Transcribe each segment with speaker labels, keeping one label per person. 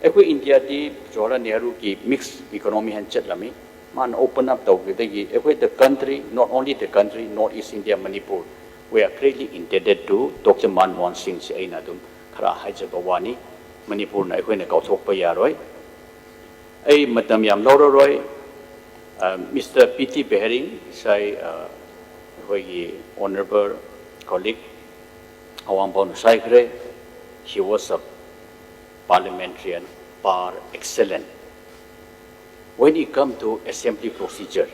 Speaker 1: Eko India di Jawaharlal Nehru ki mixed economy han chat lami man open up tau gidagi eko the country, not only the country, Northeast India, Manipur, we are greatly indebted to Dr. Manmohan Singh si aina dum khara haijaba wani Manipur na eko na kauthok pa yaroi ai matam yam lororoi Mr. P.T. Behring say honorable colleague Awang Saikre, he was a parliamentarian par excellence. When it comes to assembly procedure,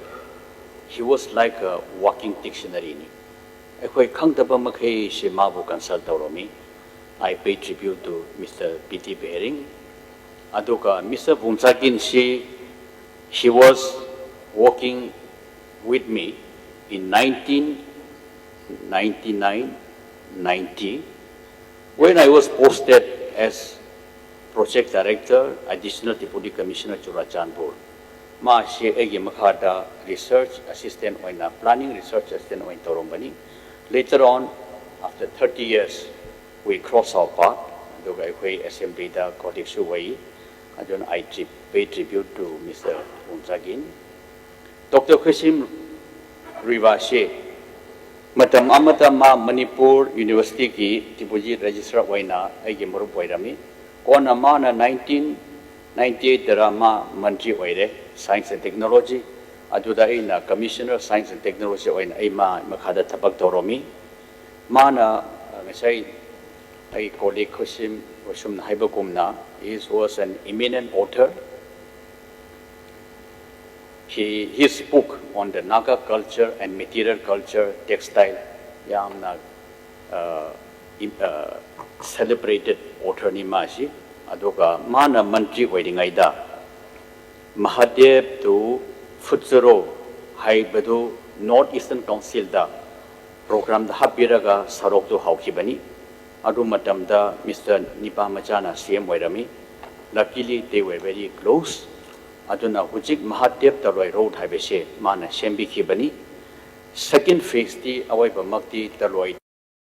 Speaker 1: he was like a walking dictionary. I pay tribute to Mr. P.T. Behring. Aduka Mr. Bumsakin, he was working with me in 1999-90 when I was posted as Project Director, Additional Deputy Commissioner Churachandpur. Ma she egi makhada research assistant oina planning research assistant oin torombani. Later on, after 30 years, we cross our path. Aduga ikoi assembly da colleague suwai. Adun I pay tribute to Mr. Bumsagin. Dr. Khasim Rivashe, Matam Amatama Manipur University ki Tipuji Registrar Waina, Agi Murup Wairami, Kona Mana 1998 Drama Manji Waire, Science and Technology, Adudaina Commissioner Science and Technology Waina Ema Makada Tabak Toromi, Mana Mesai, a colleague Khasim Washum Haibakumna, he was an eminent author. His book on the Naga culture and material culture, textile, yamna celebrated author ni mashi. Adoga mana mantri wedding aida. Mahadev to Futsuro, hai badu Northeastern Council da program da habiraga sarok to haukibani. Adu matam da Mr. Nipa Machana CM Wairami. Luckily they were very close. Aduna hujik Mahadev Taloi Road Habeshe, Mana Shembi Kibani. Second phase, the Awaiba Makti Taloi